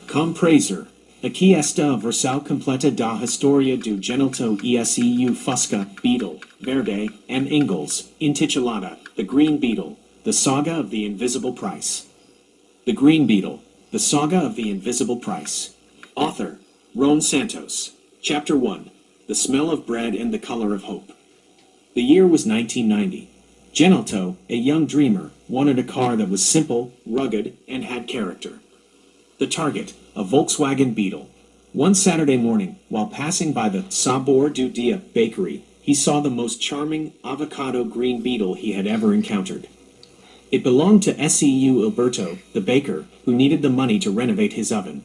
Compraser. Aqui está a versão completa da história do Genelto ESEU fusca, Beetle, verde, and inglês, intitulada, The Green Betle, The Saga of the Invisible Price. The Green Betle, The Saga of the Invisible Price. Author, Ron Santos. Chapter 1, The Smell of Bread and the Color of Hope. The year was 1990. Genelto, a young dreamer, wanted a car that was simple, rugged, and had character. The target, a Volkswagen Beetle. One Saturday morning, while passing by the Sabor do Dia bakery, he saw the most charming avocado green beetle he had ever encountered. It belonged to SEU Alberto, the baker, who needed the money to renovate his oven.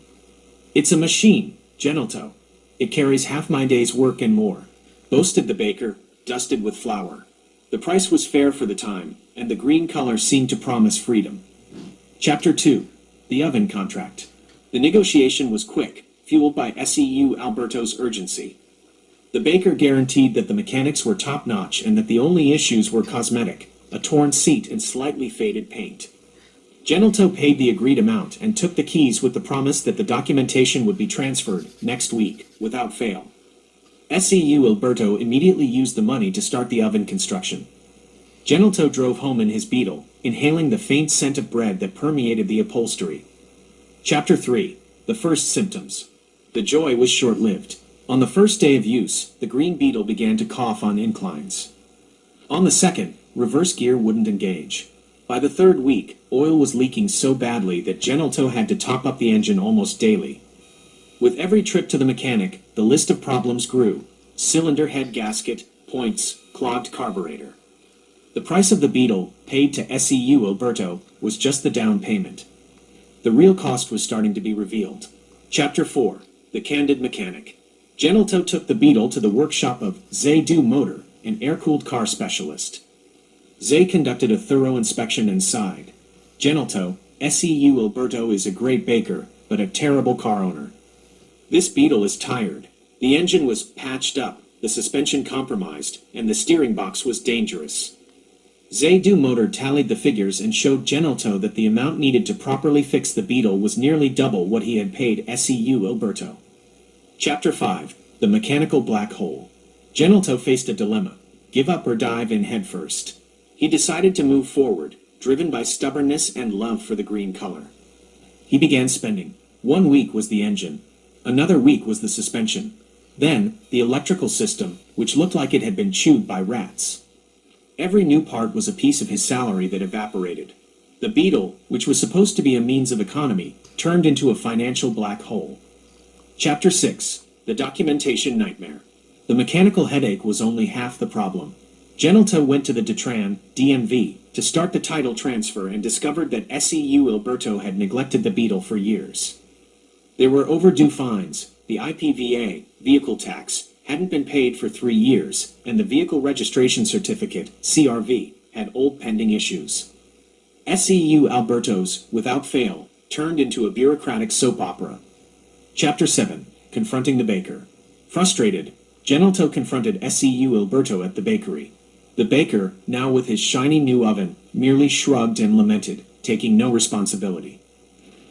"It's a machine, Genelto. It carries half my day's work and more," boasted the baker, dusted with flour. The price was fair for the time, and the green color seemed to promise freedom. Chapter 2. The Oven Contract. The negotiation was quick, fueled by SEU Alberto's urgency. The baker guaranteed that the mechanics were top-notch and that the only issues were cosmetic, a torn seat and slightly faded paint. Genelto paid the agreed amount and took the keys with the promise that the documentation would be transferred, next week, without fail. SEU Alberto immediately used the money to start the oven construction. Genelto drove home in his Beetle, inhaling the faint scent of bread that permeated the upholstery. Chapter 3. The First Symptoms. The joy was short-lived. On the first day of use, the Green Beetle began to cough on inclines. On the second, reverse gear wouldn't engage. By the third week, oil was leaking so badly that Genelto had to top up the engine almost daily. With every trip to the mechanic, the list of problems grew. Cylinder head gasket, points, clogged carburetor. The price of the Beetle, paid to SEU Alberto, was just the down payment. The real cost was starting to be revealed. Chapter 4. The Candid Mechanic. Genelto took the Beetle to the workshop of Zé do Motor, an air-cooled car specialist. Zé conducted a thorough inspection and sighed. "Genelto, SEU Alberto is a great baker, but a terrible car owner. This Beetle is tired. The engine was patched up, the suspension compromised, and the steering box was dangerous." Zé do Motor tallied the figures and showed Genelto that the amount needed to properly fix the Beetle was nearly double what he had paid SEU Alberto. Chapter 5. The Mechanical Black Hole. Genelto faced a dilemma: give up or dive in headfirst. He decided to move forward, driven by stubbornness and love for the green color. He began spending. 1 week was the engine. Another week was the suspension. Then, the electrical system, which looked like it had been chewed by rats. Every new part was a piece of his salary that evaporated. The Beetle, which was supposed to be a means of economy, turned into a financial black hole. Chapter 6. The Documentation Nightmare. The mechanical headache was only half the problem. Genelto went to the Detran, DMV, to start the title transfer and discovered that SEU Alberto had neglected the Beetle for years. There were overdue fines, the IPVA, vehicle tax, hadn't been paid for 3 years, and the Vehicle Registration Certificate, CRV, had old pending issues. SEU Alberto's, without fail, turned into a bureaucratic soap opera. Chapter 7. Confronting the Baker. Frustrated, Genelto confronted SEU Alberto at the bakery. The baker, now with his shiny new oven, merely shrugged and lamented, taking no responsibility.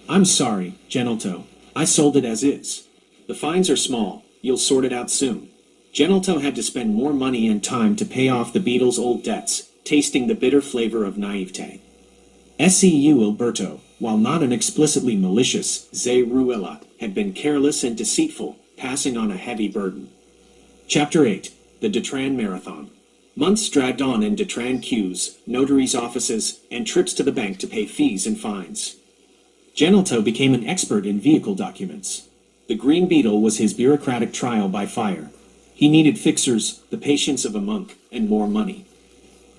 "I'm sorry, Genelto. I sold it as is. The fines are small. You'll sort it out soon." Genelto had to spend more money and time to pay off the Beetle's old debts, tasting the bitter flavor of naivete. SEU Alberto, while not an explicitly malicious Zé Ruela, had been careless and deceitful, passing on a heavy burden. Chapter 8. The Detran Marathon. Months dragged on in Detran queues, notaries' offices, and trips to the bank to pay fees and fines. Genelto became an expert in vehicle documents. The Green Beetle was his bureaucratic trial by fire. He needed fixers, the patience of a monk, and more money.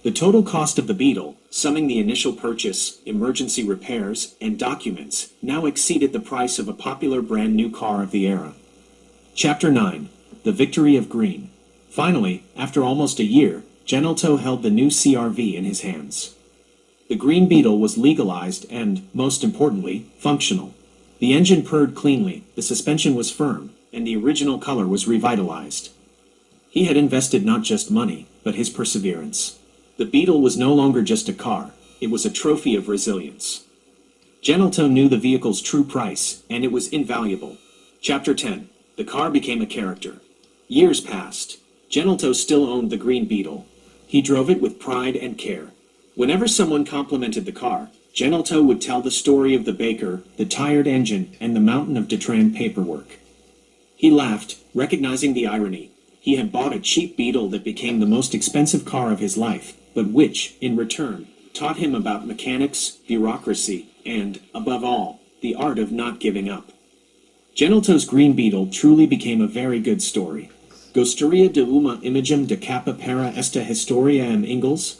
The total cost of the Beetle, summing the initial purchase, emergency repairs, and documents, now exceeded the price of a popular brand-new car of the era. Chapter 9. The Victory of Green. Finally, after almost a year, Genelto held the new CRV in his hands. The Green Beetle was legalized and, most importantly, functional. The engine purred cleanly, the suspension was firm, and the original color was revitalized. He had invested not just money, but his perseverance. The Beetle was no longer just a car, it was a trophy of resilience. Genelto knew the vehicle's true price, and it was invaluable. Chapter 10. The car became a character. Years passed. Genelto still owned the Green Beetle. He drove it with pride and care. Whenever someone complimented the car, Genelto would tell the story of the baker, the tired engine, and the mountain of Detran paperwork. He laughed, recognizing the irony. He had bought a cheap Beetle that became the most expensive car of his life, but which, in return, taught him about mechanics, bureaucracy, and, above all, the art of not giving up. Genelto's Green Beetle truly became a very good story. Gostaria de uma imagem de capa para esta historia em inglês?